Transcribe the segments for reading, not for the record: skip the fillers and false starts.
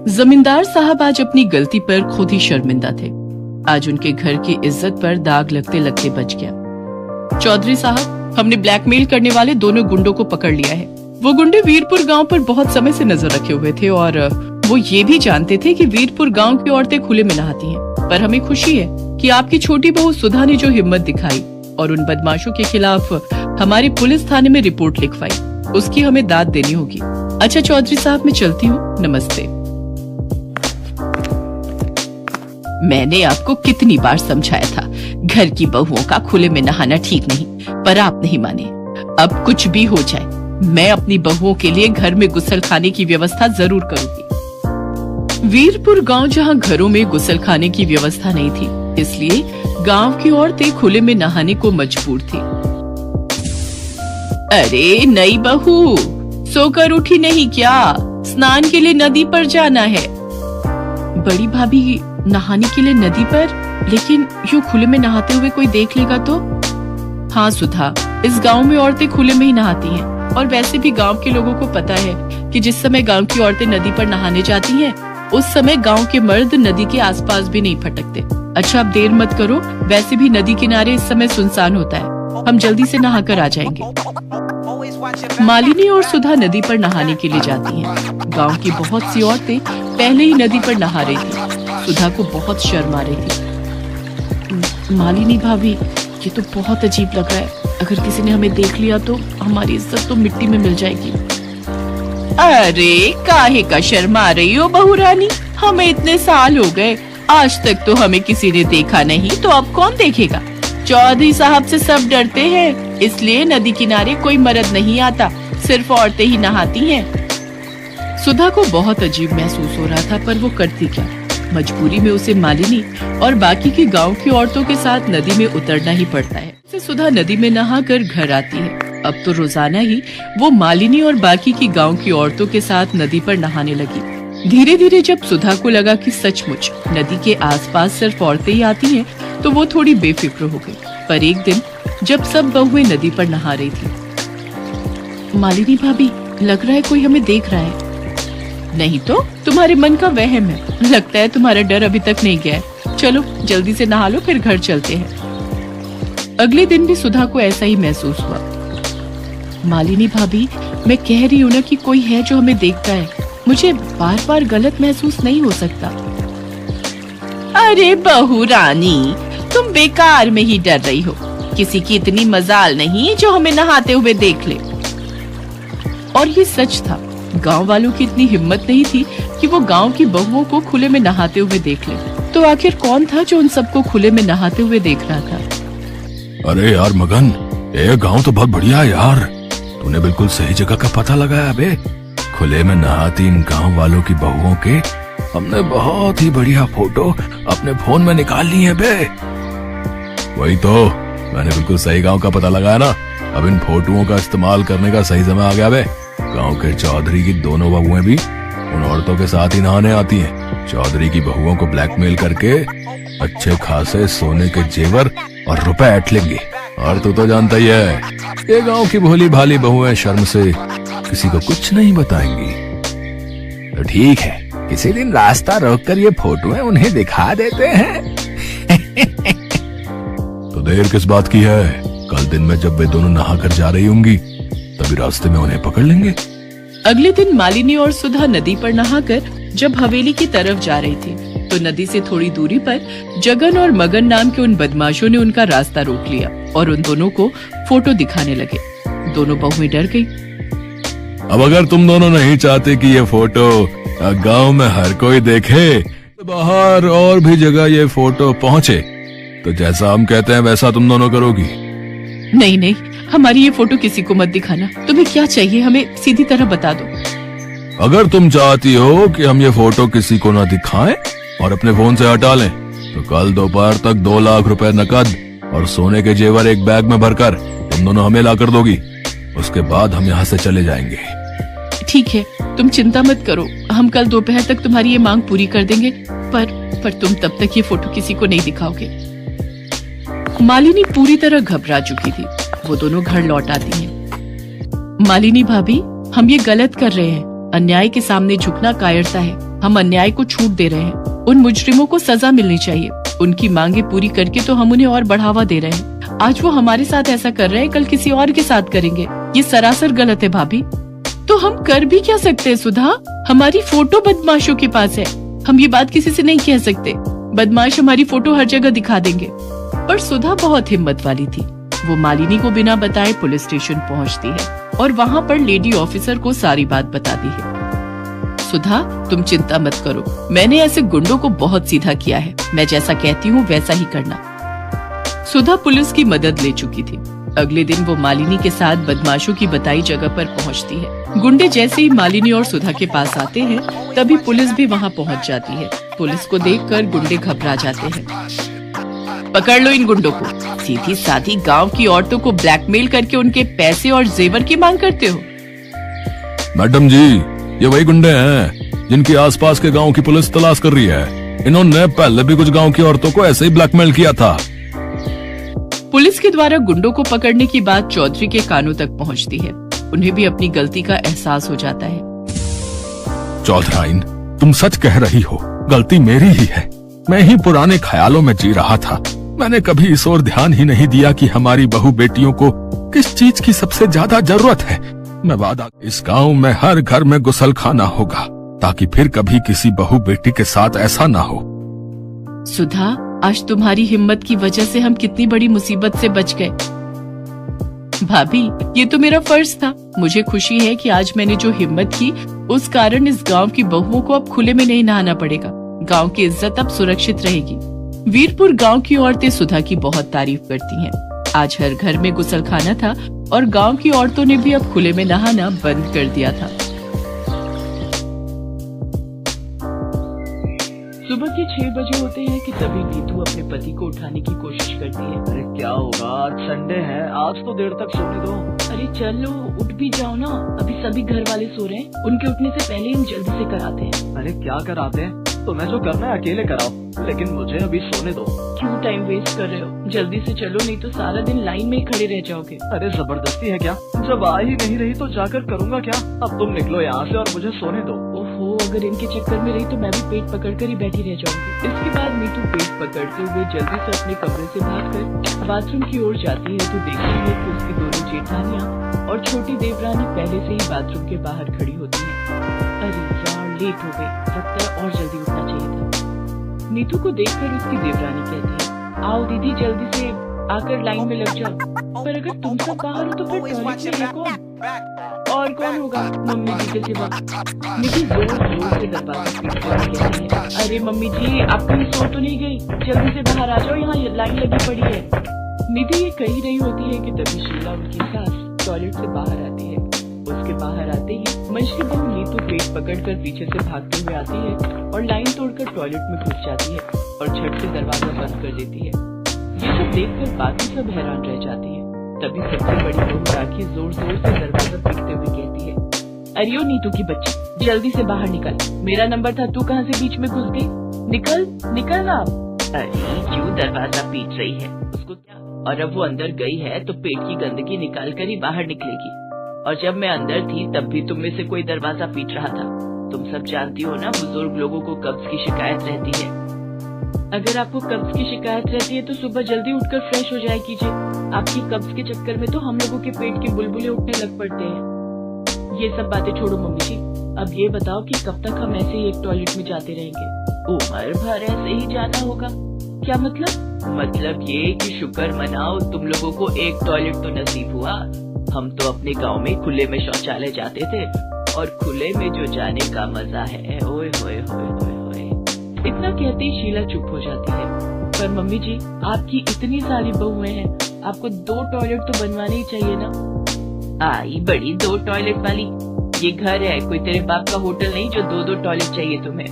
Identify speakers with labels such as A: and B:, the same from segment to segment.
A: जमींदार साहब आज अपनी गलती पर खुद ही शर्मिंदा थे। आज उनके घर की इज्जत पर दाग लगते लगते बच गया। चौधरी साहब, हमने ब्लैकमेल करने वाले दोनों गुंडों को पकड़ लिया है। वो गुंडे वीरपुर गांव पर बहुत समय से नजर रखे हुए थे और वो ये भी जानते थे कि वीरपुर गांव की औरतें खुले में नहाती हैं। पर हमें खुशी है कि आपकी छोटी बहू सुधा ने जो हिम्मत दिखाई और उन बदमाशों के खिलाफ हमारी पुलिस थाने में रिपोर्ट लिखवाई, उसकी हमें दाद देनी होगी। अच्छा चौधरी साहब, मैं चलती हूँ, नमस्ते। मैंने आपको कितनी बार समझाया था, घर की बहुओं का खुले में नहाना ठीक नहीं, पर आप नहीं माने। अब कुछ भी हो जाए, मैं अपनी बहुओं के लिए घर में गुसल खाने की व्यवस्था जरूर करूंगी। वीरपुर गांव जहां घरों में गुसल खाने की व्यवस्था नहीं थी, इसलिए गांव की औरतें खुले में नहाने को मजबूर थी। अरे नई बहू, सोकर उठी नहीं क्या? स्नान के लिए नदी पर जाना है। बड़ी भाभी, नहाने के लिए नदी पर? लेकिन यूं खुले में नहाते हुए कोई देख लेगा तो? हाँ सुधा, इस गांव में औरतें खुले में ही नहाती हैं और वैसे भी गांव के लोगों को पता है कि जिस समय गांव की औरतें नदी पर नहाने जाती हैं, उस समय गांव के मर्द नदी के आसपास भी नहीं फटकते। अच्छा, अब देर मत करो, वैसे भी नदी किनारे इस समय सुनसान होता है, हम जल्दी से नहाकर आ जाएंगे। मालिनी और सुधा नदी पर नहाने के लिए जाती हैं। गांव की बहुत सी औरतें पहले ही नदी पर नहा रही थी। सुधा को बहुत शर्म आ रही थी। मालिनी भाभी, ये तो बहुत अजीब लग रहा है, अगर किसी ने हमें देख लिया तो हमारी इज्जत तो मिट्टी में मिल जाएगी। अरे काहे का शर्मा रही हो बहू रानी, हमें इतने साल हो गए, आज तक तो हमें किसी ने देखा नहीं, तो अब कौन देखेगा? चौधरी साहब से सब डरते हैं, इसलिए नदी किनारे कोई मर्द नहीं आता, सिर्फ औरतें ही नहाती हैं। सुधा को बहुत अजीब महसूस हो रहा था, पर वो करती क्या? मजबूरी में उसे मालिनी और बाकी की गांव की औरतों के साथ नदी में उतरना ही पड़ता है। सुधा नदी में नहाकर घर आती है। अब तो रोजाना ही वो मालिनी और बाकी की गांव की औरतों के साथ नदी पर नहाने लगी। धीरे धीरे जब सुधा को लगा कि सचमुच नदी के आसपास सिर्फ औरतें ही आती हैं, तो वो थोड़ी बेफिक्र हो गई। पर एक दिन जब सब बहुएं नदी पर नहा रही थी, मालिनी भाभी, लग रहा है कोई हमें देख रहा है। नहीं तो तुम्हारे मन का वहम है, लगता है तुम्हारा डर अभी तक नहीं गया है। चलो जल्दी से नहा लो, फिर घर चलते हैं। अगले दिन भी सुधा को ऐसा ही महसूस हुआ। मालिनी भाभी, मैं कह रही हूँ ना कि कोई है जो हमें देखता है, मुझे बार बार गलत महसूस नहीं हो सकता। अरे बहू रानी, तुम बेकार में ही डर रही हो, किसी की इतनी मजाल नहीं जो हमें नहाते हुए देख ले। और ये सच था, गांव वालों की इतनी हिम्मत नहीं थी कि वो गांव की बहुओं को खुले में नहाते हुए देख ले। तो आखिर कौन था जो उन सबको खुले में नहाते हुए देख रहा था?
B: अरे यार मगन, ये गांव तो बहुत बढ़िया है यार, तूने बिल्कुल सही जगह का पता लगाया बे। खुले में नहाती इन गांव वालों की बहुओं के हमने बहुत ही बढ़िया फोटो अपने फोन में निकाल ली है बे। वही तो, मैंने बिल्कुल सही गांव का पता लगाया ना। अब इन फोटोओं का इस्तेमाल करने का सही समय आ गया बे। गांव के चौधरी की दोनों बहुएं भी उन औरतों के साथ ही नहाने आती हैं। चौधरी की बहुओं को ब्लैकमेल करके अच्छे खासे सोने के जेवर और रुपए ऐंठ लेंगी। और तू तो जानता ही है, ये गांव की भोली भाली बहुएं शर्म से किसी को कुछ नहीं बताएंगी। तो ठीक है, किसी दिन रास्ता रोककर ये फोटोएं उन्हें दिखा देते हैं। तो देर किस बात की है, कल दिन में जब वे दोनों नहा कर जा रही होंगी, तभी रास्ते में उन्हें पकड़ लेंगे।
A: अगले दिन मालिनी और सुधा नदी पर नहाकर जब हवेली की तरफ जा रही थी, तो नदी से थोड़ी दूरी पर जगन और मगन नाम के उन बदमाशों ने उनका रास्ता रोक लिया और उन दोनों को फोटो दिखाने लगे। दोनों बहुएं डर गई।
B: अब अगर तुम दोनों नहीं चाहते कि ये फोटो गांव में हर कोई देखे, तो बाहर और भी जगह ये फोटो पहुँचे, तो जैसा हम कहते हैं वैसा तुम दोनों करोगी।
A: नहीं नहीं, हमारी ये फोटो किसी को मत दिखाना। तुम्हें क्या चाहिए, हमें सीधी तरह बता दो।
B: अगर तुम चाहती हो कि हम ये फोटो किसी को न दिखाएं और अपने फोन से हटा लें, तो कल दोपहर तक 2 लाख रुपए नकद और सोने के जेवर एक बैग में भरकर तुम दोनों हमें ला कर दोगी। उसके बाद हम यहाँ से चले जाएंगे।
A: ठीक है, तुम चिंता मत करो, हम कल दोपहर तक तुम्हारी ये मांग पूरी कर देंगे। पर तुम तब तक ये फोटो किसी को नहीं दिखाओगे। मालिनी पूरी तरह घबरा चुकी थी। वो दोनों घर लौट आती हैं। मालिनी भाभी, हम ये गलत कर रहे हैं, अन्याय के सामने झुकना कायरता है। हम अन्याय को छूट दे रहे हैं। उन मुजरिमों को सजा मिलनी चाहिए। उनकी मांगे पूरी करके तो हम उन्हें और बढ़ावा दे रहे हैं। आज वो हमारे साथ ऐसा कर रहे हैं, कल किसी और के साथ करेंगे। ये सरासर गलत है भाभी। तो हम कर भी क्या सकते हैं सुधा? हमारी फोटो बदमाशों के पास है। हम ये बात किसी से नहीं कह सकते। बदमाश हमारी फोटो हर जगह दिखा देंगे। पर सुधा बहुत हिम्मत वाली थी। वो मालिनी को बिना बताए पुलिस स्टेशन पहुंचती है और वहाँ पर लेडी ऑफिसर को सारी बात बताती है। सुधा, तुम चिंता मत करो, मैंने ऐसे गुंडों को बहुत सीधा किया है। मैं जैसा कहती हूँ वैसा ही करना। सुधा पुलिस की मदद ले चुकी थी। अगले दिन वो मालिनी के साथ बदमाशों की बताई जगह पर पहुंचती है। गुंडे जैसे ही मालिनी और सुधा के पास आते हैं, तभी पुलिस भी वहां पहुंच जाती है। पुलिस को देखकर गुंडे घबरा जाते हैं। पकड़ लो इन गुंडों को। सीधी साधी गांव की औरतों को ब्लैकमेल करके उनके पैसे और जेवर की मांग करते हो।
B: मैडम जी, ये वही गुंडे हैं जिनकी आसपास के गांव की पुलिस तलाश कर रही है। इन्होंने पहले भी कुछ गांव की औरतों को ऐसे ही ब्लैकमेल किया था।
A: पुलिस के द्वारा गुंडों को पकड़ने की बात चौधरी के कानों तक पहुंचती है। उन्हें भी अपनी गलती का एहसास हो जाता है।
B: चौधराइन, तुम सच कह रही हो, गलती मेरी ही है। मैं ही पुराने ख्यालों में जी रहा था। मैंने कभी इस ओर ध्यान ही नहीं दिया कि हमारी बहू बेटियों को किस चीज की सबसे ज्यादा जरूरत है। मैं वादा, इस गांव में हर घर में गुसल खाना होगा, ताकि फिर कभी किसी बहू बेटी के साथ ऐसा ना हो।
A: सुधा, आज तुम्हारी हिम्मत की वजह से हम कितनी बड़ी मुसीबत से बच गए। भाभी, ये तो मेरा फर्ज था। मुझे खुशी है कि आज मैंने जो हिम्मत की, उस कारण इस गांव की बहुओं को अब खुले में नहीं नहाना पड़ेगा। गांव की इज्जत अब सुरक्षित रहेगी। वीरपुर गांव की औरतें सुधा की बहुत तारीफ करती हैं। आज हर घर में गुसलखाना था और गांव की औरतों ने भी अब खुले में नहाना बंद कर दिया था। सुबह के 6 बजे होते हैं कि तभी नीतू अपने पति को उठाने की कोशिश करती है।
C: अरे क्या होगा, आज संडे है, आज तो देर तक सोने दो।
A: अरे चलो, उठ भी जाओ ना। अभी सभी घर वाले सो रहे हैं। उनके उठने से पहले हम जल्दी से कराते हैं।
C: अरे क्या कराते हैं? तुम्हें जो करना है अकेले कराओ, लेकिन मुझे अभी सोने दो।
A: क्यों टाइम वेस्ट कर रहे हो? जल्दी से चलो, नहीं तो सारा दिन लाइन में ही खड़े रह जाओगे।
C: अरे जबरदस्ती है क्या? जब आ ही नहीं रही तो जाकर करूँगा क्या? अब तुम निकलो यहाँ से और मुझे सोने दो।
A: ओहो, अगर इनके चक्कर में रही तो मैं भी पेट पकड़कर ही बैठी रह जाऊंगी। इसके बाद नीतू पेट पकड़ते हुए जल्दी से अपने कमरे से भागकर बाथरूम की ओर जाती है तो देखती है कि उसकी दोनों जेठानियाँ और छोटी देवरानी पहले से ही बाथरूम के बाहर खड़ी होती है। अरे यार, लेट हो गई, लगता है और जल्दी उठना चाहिए था। नीतू को देखकर उसकी देवरानी कहती है, आओ दीदी, जल्दी से आकर लाइन में लग जाओ। पर अगर तुम सब बाहर हो तो फिर टॉयलेट में है कौन? और कौन होगा? मम्मी जी के सिवा। नीतू जोर जोर से दरवाजा पीटकर कहती है, अरे मम्मी जी, आप कहीं सो तो नहीं गई? जल्दी से बाहर आ जाओ, यहाँ लाइन लगी पड़ी है। नीतू ये कही रही होती है कि तभी शीला, उनकी सास, टॉयलेट से बाहर आती है। उसके बाहर आते ही मंच की बहू नीतू पेट पकड़कर पीछे से भागते हुए आती है और लाइन तोड़कर टॉयलेट में घुस जाती है और झट से दरवाजा बंद कर देती है। ये सब देखकर बाकी सब हैरान रह जाती है। तभी सबसे बड़ी बहू राखी जोर जोर से दरवाजा पीटते हुए कहती है, अरे ओ नीतू की बच्ची, जल्दी से बाहर निकल। मेरा नंबर था, तू कहाँ से बीच में घुस गई? निकल निकल ना। अरे क्यों दरवाजा पीट रही है? उसको क्या? और अब वो अंदर गई है तो पेट की गंदगी निकाल कर ही बाहर निकलेगी। और जब मैं अंदर थी तब भी तुम में से कोई दरवाजा पीट रहा था। तुम सब जानती हो ना, बुजुर्ग लोगों को कब्ज की शिकायत रहती है। अगर आपको कब्ज की शिकायत रहती है तो सुबह जल्दी उठकर फ्रेश हो जाया कीजिए। आपकी कब्ज के चक्कर में तो हम लोगों के पेट के बुलबुले उठने लग पड़ते हैं। ये सब बातें छोड़ो मम्मी जी, अब ये बताओ कि कब तक हम ऐसे ही एक टॉयलेट में जाते रहेंगे? उम्र भर ऐसे ही जाना होगा। क्या मतलब? मतलब ये कि शुक्र मनाओ तुम लोगों को एक टॉयलेट तो नसीब हुआ। हम तो अपने गांव में खुले में शौचालय जाते थे और खुले में जो जाने का मजा है, ओए होए होए होए होए। इतना कहते ही शीला चुप हो जाती है। पर मम्मी जी, आपकी इतनी सारी बहुएं हैं, आपको 2 टॉयलेट तो बनवाने ही चाहिए ना। आई बड़ी 2 टॉयलेट वाली, ये घर है, कोई तेरे बाप का होटल नहीं जो 2-2 टॉयलेट चाहिए तुम्हें।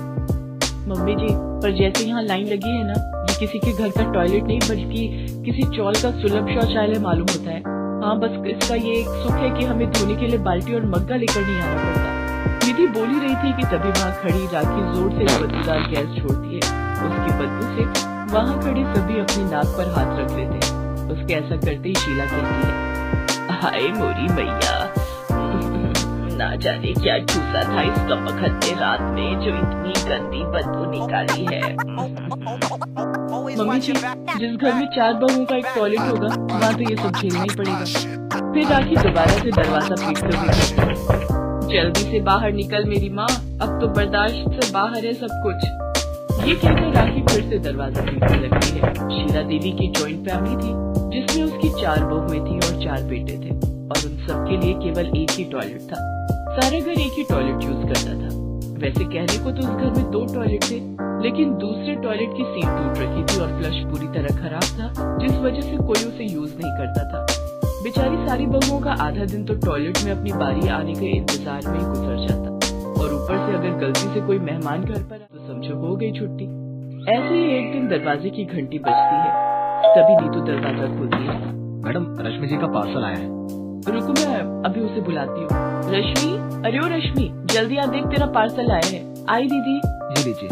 A: मम्मी जी, पर जैसे यहाँ लाइन लगी है ना, ये किसी के घर का टॉयलेट नहीं बल्कि किसी चौल का सुलभ शौचालय मालूम होता है। हाँ, बस इसका ये एक सुख है कि हमें धोने के लिए बाल्टी और मग्गा लेकर नहीं आना पड़ता। निधि बोली रही थी कि तभी वहाँ खड़ी राखी जोर से बदबूदार गैस छोड़ती है। उसकी बदबू से वहाँ खड़े सभी अपनी नाक पर हाथ रख लेते हैं। उसके ऐसा करते ही शीला कहती है, हाय मोरी मैया, ना जाने क्या ठूसा था इस कमबख्त ने रात में जो इतनी गंदी बदबू निकाली है। मम्मी जी, जिस घर में 4 बहुओं का एक टॉयलेट होगा वहाँ तो ये सब झेलना ही पड़ेगा। फिर राखी दोबारा से दरवाजा पीटते हुए, जल्दी से बाहर निकल मेरी माँ, अब तो बर्दाश्त से बाहर है सब कुछ। ये कहकर राखी फिर से दरवाजा पीटने लगती है। शीला देवी की जॉइंट फैमिली थी जिसमें उसकी 4 बहुएं थी और 4 बेटे थे और उन सबके लिए केवल एक ही टॉयलेट था। सारा घर एक ही टॉयलेट यूज करता था। वैसे कहने को तो उस घर में 2 टॉयलेट थे, लेकिन दूसरे टॉयलेट की सीट टूट रखी थी और फ्लश पूरी तरह खराब था, जिस वजह से कोई उसे यूज नहीं करता था। बेचारी सारी बहुओं का आधा दिन तो टॉयलेट में अपनी बारी आने के इंतजार में ही गुजर जाता, और ऊपर से अगर गलती से कोई मेहमान घर पर आए तो समझो हो गई छुट्टी। ऐसे ही एक दिन दरवाजे की घंटी बजती है, तभी नीतू दरवाजा खोलती है।
C: मैडम, रश्मि जी का पार्सल आया है।
A: रुको, मैं अभी उसे बुलाती हूँ। रश्मि, अरे ओ रश्मि, जल्दी आ, देख तेरा पार्सल आया है। आई दीदी।
C: जी लीजिए।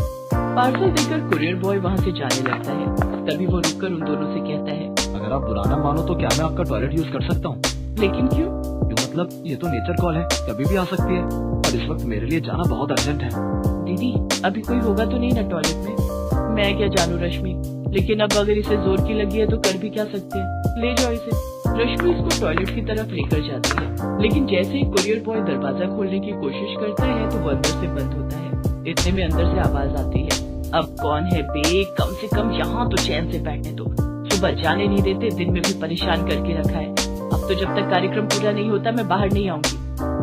A: पार्सल देकर कुरियर बॉय वहाँ से जाने लगता है। तभी वो रुककर उन दोनों से कहता है,
C: अगर आप बुरा ना मानो तो क्या मैं आपका टॉयलेट यूज कर सकता हूँ?
A: लेकिन क्यों?
C: मतलब ये तो नेचर कॉल है, कभी भी आ सकती है, और इस वक्त मेरे लिए जाना बहुत अर्जेंट है।
A: दीदी, अभी कोई होगा तो नहीं ना टॉयलेट में? मैं क्या जानू रश्मि, लेकिन अब अगर इसे जोर की लगी है तो कर भी क्या सकते हैं। ले जाओ इसे। रश्मि इसको टॉयलेट की तरफ लेकर जाती है, लेकिन जैसे ही कुरियर बॉय दरवाजा खोलने की कोशिश करता है तो वो अंदर से बंद होता है। इतने में अंदर से आवाज आती है, अब कौन है बे, कम से कम यहाँ तो चैन से बैठने दो, सुबह जाने नहीं देते, दिन में भी परेशान करके रखा है। अब तो जब तक कार्यक्रम पूरा नहीं होता मैं बाहर नहीं आऊंगी।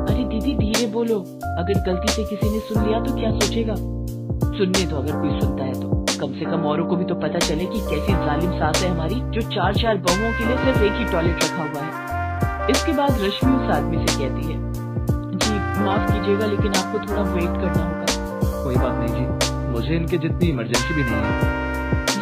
A: अरे दीदी धीरे बोलो, अगर गलती से किसी ने सुन लिया तो क्या सोचेगा? सुनने दो, अगर कोई सुनता है तो कम से कम औरों को भी तो पता चले कि कैसी जालिम सास है हमारी, जो 4-4 बहुओं के लिए सिर्फ एक ही टॉयलेट रखा हुआ है। इसके बाद रश्मि उस आदमी से कहती है, जी माफ कीजिएगा लेकिन आपको थोड़ा वेट करना होगा।
C: कोई बात नहीं जी, मुझे इनके जितनी इमरजेंसी भी नहीं है।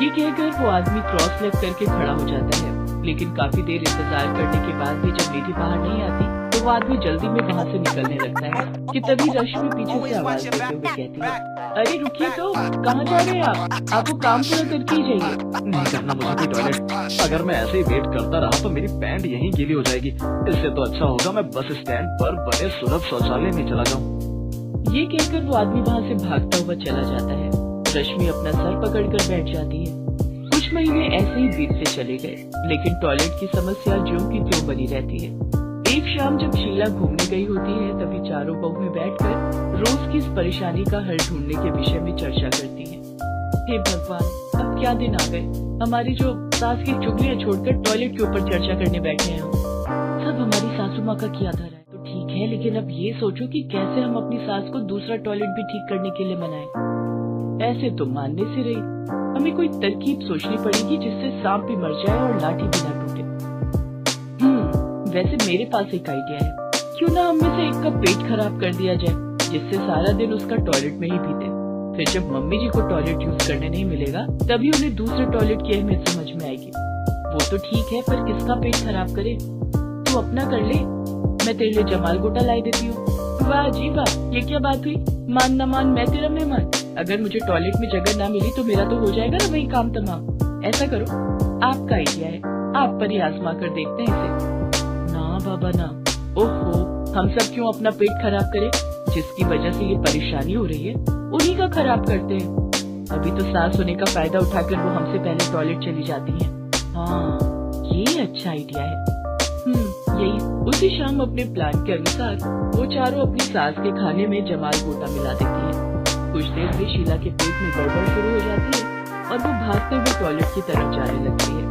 A: ये कहकर वो आदमी क्रॉस लेग करके खड़ा हो जाता है, लेकिन काफी देर इंतजार करने के बाद भी जब निधि बाहर नहीं आती तो वो आदमी जल्दी में वहाँ से निकलने लगता है कि तभी रश्मि पीछे से आवाज देते हुए कहती है, अरे रुकिए तो, कहाँ जा रहे हैं आप? आपको काम पूरा करके ही जाइए।
C: नहीं करना मुझे कोई टॉयलेट, अगर मैं ऐसे ही वेट करता रहा तो मेरी पैंट यहीं गीली हो जाएगी। इससे तो अच्छा होगा मैं बस स्टैंड पर बने सुलभ शौचालय में चला जाऊँ।
A: ये कहकर वो आदमी वहाँ से भागता हुआ चला जाता है। रश्मि अपना सर पकड़कर बैठ जाती है। कुछ महीने ऐसे ही बीतते चले गए, लेकिन टॉयलेट की समस्या ज्यों की त्यों बनी रहती है। एक शाम जब शीला घूमने गई होती है, तभी चारों बहुएं बैठकर रोज की इस परेशानी का हल ढूंढने के विषय में चर्चा करती हैं। हे भगवान, अब क्या दिन आ गए, हमारी जो सास की चुगलियां छोड़कर टॉयलेट के ऊपर चर्चा करने बैठे हैं। सब हमारी सासू माँ का किया धरा है तो ठीक है, लेकिन अब ये सोचो कि कैसे हम अपनी सास को दूसरा टॉयलेट भी ठीक करने के लिए मनाएं। ऐसे तो मानने से रही, हमें कोई तरकीब सोचनी पड़ेगी जिससे सांप भी मर जाए और लाठी भी न टूटे। वैसे मेरे पास एक आइडिया है, क्यों ना हम में से एक का पेट खराब कर दिया जाए, जिससे सारा दिन उसका टॉयलेट में ही बीते। फिर जब मम्मी जी को टॉयलेट यूज करने नहीं मिलेगा तभी उन्हें दूसरे टॉयलेट की अहमियत समझ में आएगी। वो तो ठीक है, पर किसका पेट खराब करे? तू अपना कर ले, मैं तेरे लिए जमाल गोटा लाई देती हूँ। वाह जी वाह, ये क्या बात हुई? मान न मान मैं तेरा मेहमान। अगर मुझे टॉयलेट में जगह ना मिली तो मेरा तो हो जाएगा ना वही काम तमाम। ऐसा करो, आपका आइडिया है, आप पर ही आजमा कर देखते हैं इसे। ना बाबा ना, ओहो, हम सब क्यों अपना पेट खराब करें? जिसकी वजह से ये परेशानी हो रही है उन्हीं का खराब करते हैं। अभी तो सास होने का फायदा उठाकर वो हमसे पहले टॉयलेट चली जाती हैं। हाँ, ये अच्छा आइडिया है। यही। उसी शाम अपने प्लान के अनुसार वो चारों अपनी सास के खाने में जमाल गोटा मिला देती है। कुछ देर में शीला के पेट में गड़बड़ शुरू हो जाती है और वो भागते हुए टॉयलेट की तरफ जाने लगती है,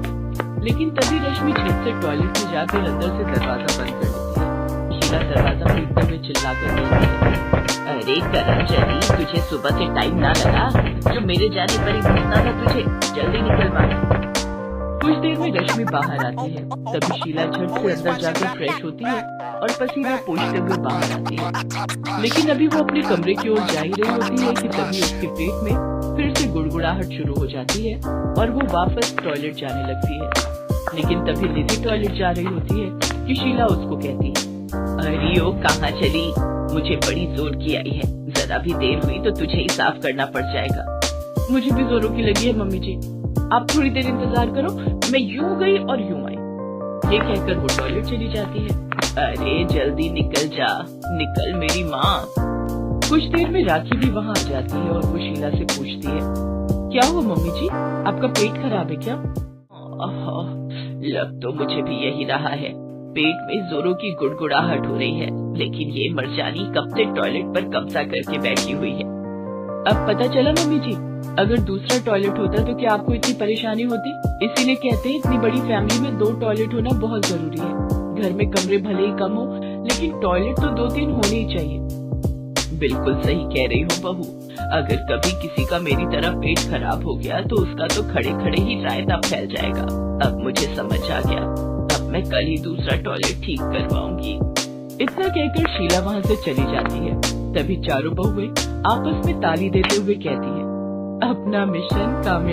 A: लेकिन तभी रश्मि झट से टॉयलेट में जाकर अंदर से दरवाजा बंद कर देती है। शीला दरवाजा पीटते हुए चिल्लाकर कहती है, अरे करण चली, तुझे सुबह से टाइम ना लगा? जो मेरे जाने पर ही घुसना था तुझे, जल्दी निकल बाहर। कुछ देर में रश्मि बाहर आती है, तभी शीला झट से अंदर जाकर फ्रेश होती है और पसीना पोंछते हुए बाहर आती है। लेकिन अभी वो अपने कमरे की ओर जा ही रही होती है कि तभी उसके पेट में फिर से गुड़गुड़ाहट शुरू हो जाती है और वो वापस टॉयलेट जाने लगती है। लेकिन तभी निधि टॉयलेट जा रही होती है कि शीला उसको कहती है, अरे ओ कहाँ चली? मुझे बड़ी जोर की आई है, जरा भी देर हुई तो तुझे ही साफ करना पड़ जाएगा। मुझे भी जोरों की लगी है मम्मी जी, आप थोड़ी देर इंतजार करो, मैं यूं गई और यूं आई। ये कहकर वो टॉयलेट चली जाती है। अरे जल्दी निकल जा, निकल मेरी माँ। कुछ देर में राखी भी वहाँ आ जाती है और वो शीला से पूछती है, क्या हुआ मम्मी जी, आपका पेट खराब है क्या? लग तो मुझे भी यही रहा है, पेट में जोरों की गुड़गुड़ाहट हो रही है, लेकिन ये मरजानी कब से टॉयलेट पर कब्जा करके बैठी हुई है। अब पता चला मम्मी जी, अगर दूसरा टॉयलेट होता तो क्या आपको इतनी परेशानी होती? इसीलिए कहते हैं इतनी बड़ी फैमिली में 2 टॉयलेट होना बहुत जरूरी है। घर में कमरे भले ही कम हो, लेकिन टॉयलेट तो 2-3 होने ही चाहिए। बिल्कुल सही कह रही हो बहू, अगर कभी किसी का मेरी तरह पेट खराब हो गया तो उसका तो खड़े खड़े ही रायता फैल जाएगा। अब मुझे समझ आ गया, अब मैं कल ही दूसरा टॉयलेट ठीक करवाऊंगी। इतना कहकर शीला वहाँ से चली जाती है। तभी चारों बहुएं आपस में ताली देते हुए कहती है, अपना मिशन कामयाब